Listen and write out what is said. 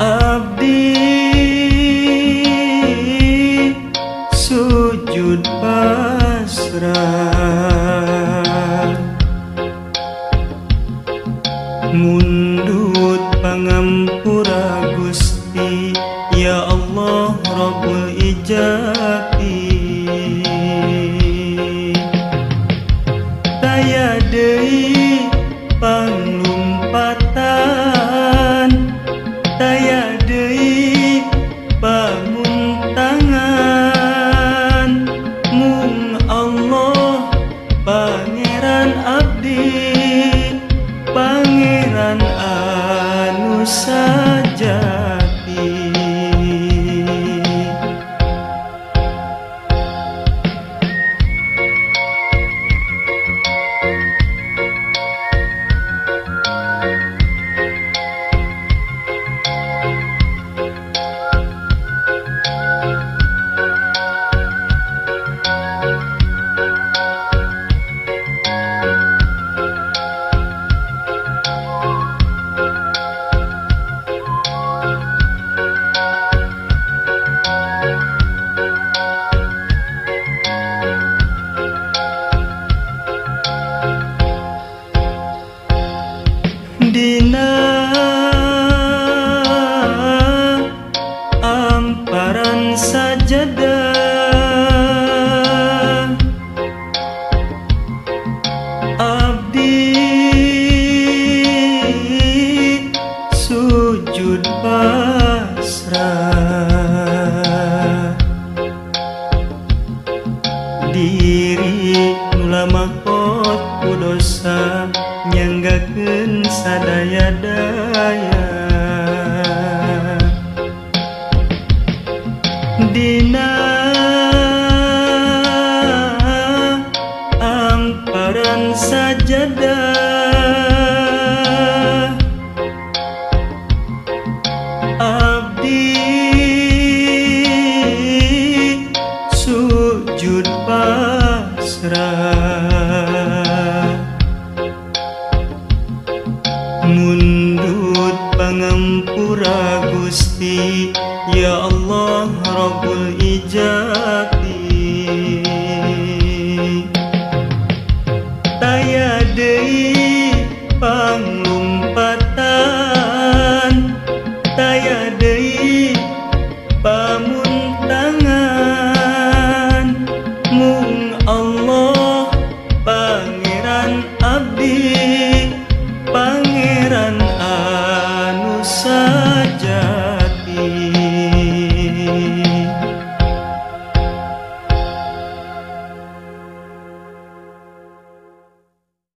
Abdi sujud pasrah, mundut pangampura Gusti, ya Allah Rabbul Ijati. Daya deui panglumpatan, daya deui pamuntangan, mung Allah Pangeran abdi, Pangeran anu sajati. Dina Amparan Sajadah, abdi sujud pasrah, diri nulamapot ku dosa, nyanggakeun sadaya-daya. Dina Amparan Sajadah, abdi sujud pasrah, mundut pangampura Gusti, ya Allah Rabbul Ijati. Daya deui panglumpatan, daya